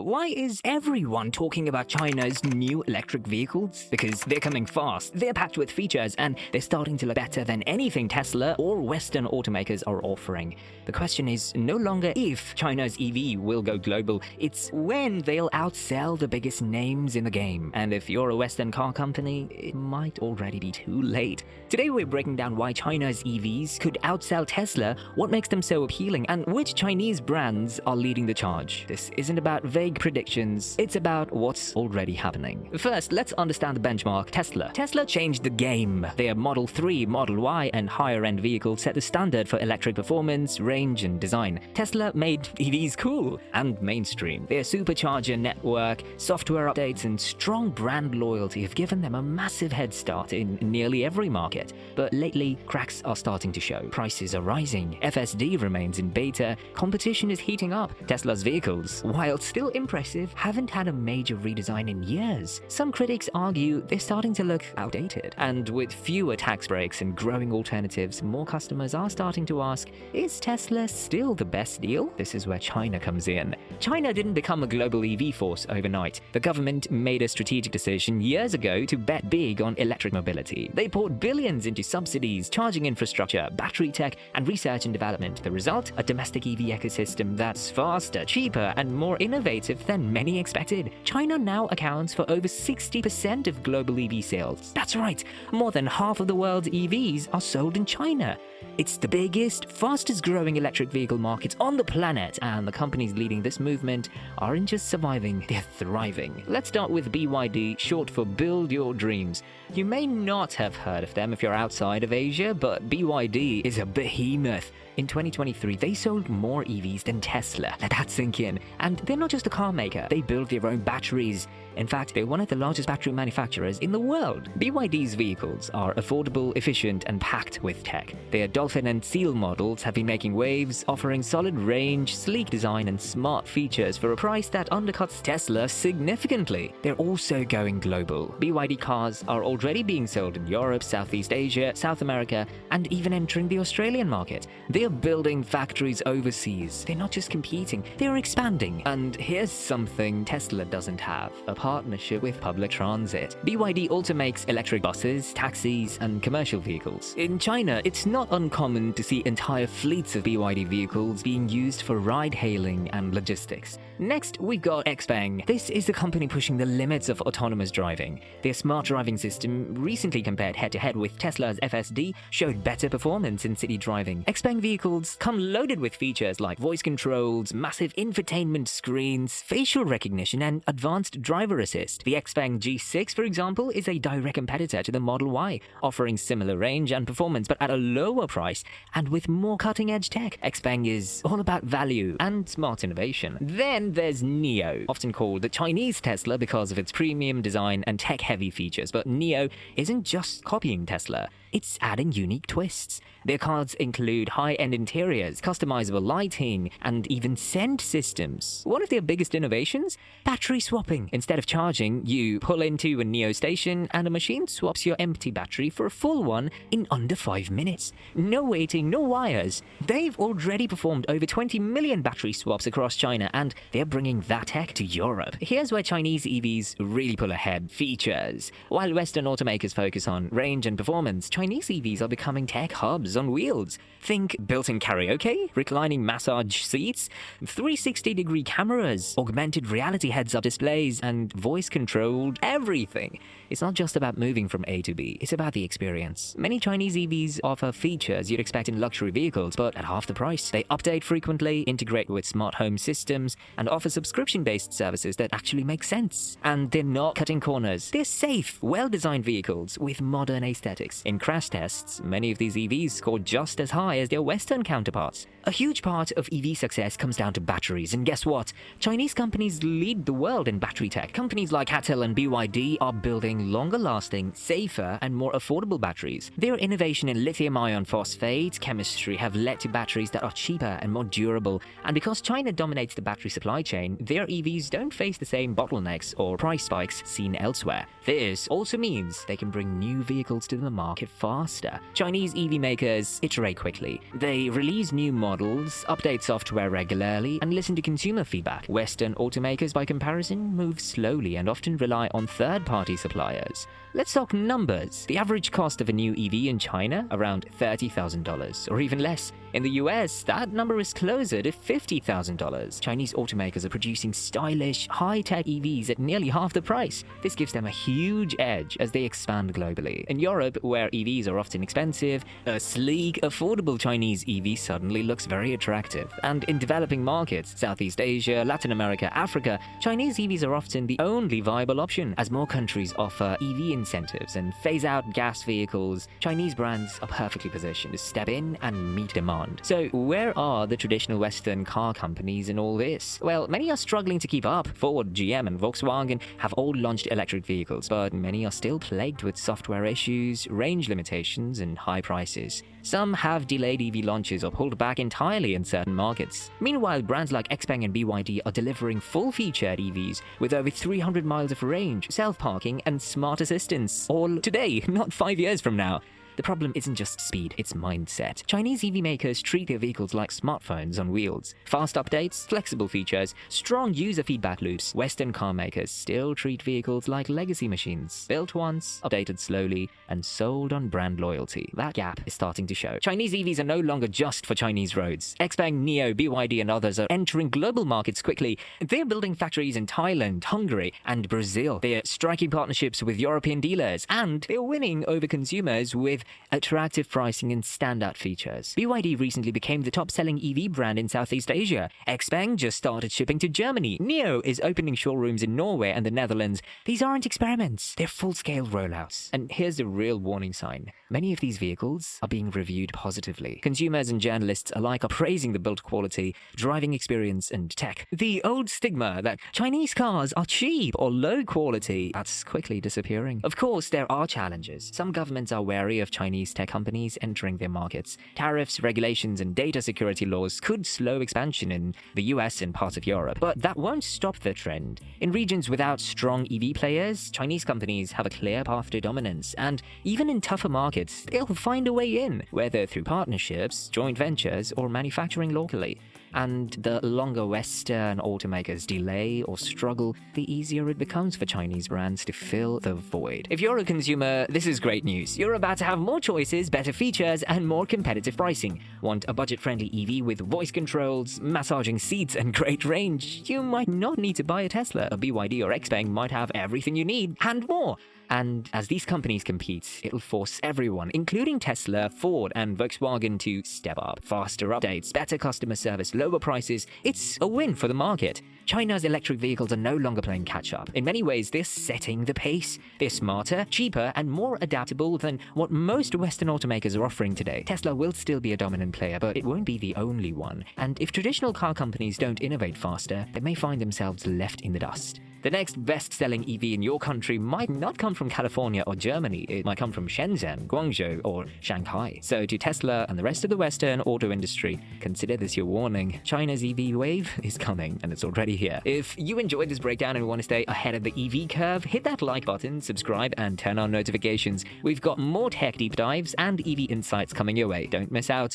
Why is everyone talking about China's new electric vehicles? Because they're coming fast, they're packed with features, and they're starting to look better than anything Tesla or Western automakers are offering. The question is no longer if China's EV will go global, it's when they'll outsell the biggest names in the game. And if you're a Western car company, it might already be too late. Today we're breaking down why China's EVs could outsell Tesla, what makes them so appealing, and which Chinese brands are leading the charge. This isn't about vague predictions, it's about what's already happening. First, let's understand the benchmark, Tesla. Tesla changed the game. Their Model 3, Model Y, and higher-end vehicles set the standard for electric performance, range, and design. Tesla made EVs cool and mainstream. Their supercharger network, software updates, and strong brand loyalty have given them a massive head start in nearly every market. But lately, cracks are starting to show. Prices are rising, FSD remains in beta, competition is heating up. Tesla's vehicles, while still impressive, haven't had a major redesign in years. Some critics argue they're starting to look outdated. And with fewer tax breaks and growing alternatives, more customers are starting to ask, is Tesla still the best deal? This is where China comes in. China didn't become a global EV force overnight. The government made a strategic decision years ago to bet big on electric mobility. They poured billions into subsidies, charging infrastructure, battery tech, and research and development. The result? A domestic EV ecosystem that's faster, cheaper, and more innovative than many expected. China now accounts for over 60% of global EV sales. That's right, more than half of the world's EVs are sold in China. It's the biggest, fastest growing electric vehicle market on the planet, and the companies leading this movement aren't just surviving, they're thriving. Let's start with BYD, short for Build Your Dreams. You may not have heard of them if you're outside of Asia, but BYD is a behemoth. In 2023, they sold more EVs than Tesla. Let that sink in. And they're not just a car maker, they build their own batteries. In fact, they're one of the largest battery manufacturers in the world. BYD's vehicles are affordable, efficient, and packed with tech. Their Dolphin and Seal models have been making waves, offering solid range, sleek design, and smart features for a price that undercuts Tesla significantly. They're also going global. BYD cars are already being sold in Europe, Southeast Asia, South America, and even entering the Australian market. They're building factories overseas. They're not just competing, they're expanding. And here's something Tesla doesn't have: a partnership with public transit. BYD also makes electric buses, taxis, and commercial vehicles. In China, it's not uncommon to see entire fleets of BYD vehicles being used for ride-hailing and logistics. Next, we've got XPeng. This is the company pushing the limits of autonomous driving. Their smart driving system, recently compared head-to-head with Tesla's FSD, showed better performance in city driving. XPeng vehicles come loaded with features like voice controls, massive infotainment screens, facial recognition, and advanced driver assist. The XPeng G6, for example, is a direct competitor to the Model Y, offering similar range and performance but at a lower price and with more cutting-edge tech. XPeng is all about value and smart innovation. Then there's NIO, often called the Chinese Tesla because of its premium design and tech-heavy features. But NIO isn't just copying Tesla, it's adding unique twists. Their cars include high-end interiors, customizable lighting, and even scent systems. One of their biggest innovations? Battery swapping. Instead of charging, you pull into a NIO station and a machine swaps your empty battery for a full one in under 5 minutes. No waiting, no wires. They've already performed over 20 million battery swaps across China, and they're bringing that tech to Europe. Here's where Chinese EVs really pull ahead: features. While Western automakers focus on range and performance, Chinese EVs are becoming tech hubs on wheels. Think built-in karaoke, reclining massage seats, 360-degree cameras, augmented reality heads-up displays, and voice-controlled everything. It's not just about moving from A to B, it's about the experience. Many Chinese EVs offer features you'd expect in luxury vehicles, but at half the price. They update frequently, integrate with smart home systems, and offer subscription-based services that actually make sense. And they're not cutting corners. They're safe, well-designed vehicles with modern aesthetics. In crash tests, many of these EVs scored just as high as their Western counterparts. A huge part of EV success comes down to batteries, and guess what? Chinese companies lead the world in battery tech. Companies like CATL and BYD are building longer-lasting, safer, and more affordable batteries. Their innovation in lithium iron phosphate chemistry have led to batteries that are cheaper and more durable. And because China dominates the battery supply chain, their EVs don't face the same bottlenecks or price spikes seen elsewhere. This also means they can bring new vehicles to the market faster. Chinese EV makers iterate quickly. They release new models, update software regularly, and listen to consumer feedback. Western automakers, by comparison, move slowly and often rely on third-party suppliers. Let's talk numbers. The average cost of a new EV in China, around $30,000, or even less. In the US, that number is closer to $50,000. Chinese automakers are producing stylish, high-tech EVs at nearly half the price. This gives them a huge edge as they expand globally. In Europe, where EVs are often expensive, a sleek, affordable Chinese EV suddenly looks very attractive. And in developing markets, Southeast Asia, Latin America, Africa, Chinese EVs are often the only viable option. As more countries offer EV incentives and phase out gas vehicles, Chinese brands are perfectly positioned to step in and meet demand. So where are the traditional Western car companies in all this? Well, many are struggling to keep up. Ford, GM, and Volkswagen have all launched electric vehicles, but many are still plagued with software issues, range limitations, and high prices. Some have delayed EV launches or pulled back entirely in certain markets. Meanwhile, brands like XPeng and BYD are delivering full-featured EVs with over 300 miles of range, self-parking, and smart assistance. All today, not 5 years from now. The problem isn't just speed, it's mindset. Chinese EV makers treat their vehicles like smartphones on wheels. Fast updates, flexible features, strong user feedback loops. Western car makers still treat vehicles like legacy machines. Built once, updated slowly, and sold on brand loyalty. That gap is starting to show. Chinese EVs are no longer just for Chinese roads. XPeng, NIO, BYD, and others are entering global markets quickly. They're building factories in Thailand, Hungary, and Brazil. They're striking partnerships with European dealers, and they're winning over consumers with attractive pricing and standout features. BYD recently became the top-selling EV brand in Southeast Asia. XPeng just started shipping to Germany. NIO is opening showrooms in Norway and the Netherlands. These aren't experiments, they're full-scale rollouts. And here's the real warning sign. Many of these vehicles are being reviewed positively. Consumers and journalists alike are praising the build quality, driving experience, and tech. The old stigma that Chinese cars are cheap or low quality, that's quickly disappearing. Of course, there are challenges. Some governments are wary of Chinese tech companies entering their markets. Tariffs, regulations, and data security laws could slow expansion in the US and parts of Europe, but that won't stop the trend. In regions without strong EV players, Chinese companies have a clear path to dominance, and even in tougher markets, they'll find a way in, whether through partnerships, joint ventures, or manufacturing locally. And the longer Western automakers delay or struggle, the easier it becomes for Chinese brands to fill the void. If you're a consumer, this is great news. You're about to have more choices, better features, and more competitive pricing. Want a budget-friendly EV with voice controls, massaging seats, and great range? You might not need to buy a Tesla. A BYD or XPeng might have everything you need and more. And as these companies compete, it'll force everyone, including Tesla, Ford, and Volkswagen, to step up. Faster updates, better customer service, lower prices. It's a win for the market. China's electric vehicles are no longer playing catch-up. In many ways, they're setting the pace. They're smarter, cheaper, and more adaptable than what most Western automakers are offering today. Tesla will still be a dominant player, but it won't be the only one. And if traditional car companies don't innovate faster, they may find themselves left in the dust. The next best-selling EV in your country might not come from California or Germany. It might come from Shenzhen, Guangzhou, or Shanghai. So to Tesla and the rest of the Western auto industry, consider this your warning. China's EV wave is coming, and it's already here. If you enjoyed this breakdown and want to stay ahead of the EV curve, hit that like button, subscribe, and turn on notifications. We've got more tech deep dives and EV insights coming your way. Don't miss out.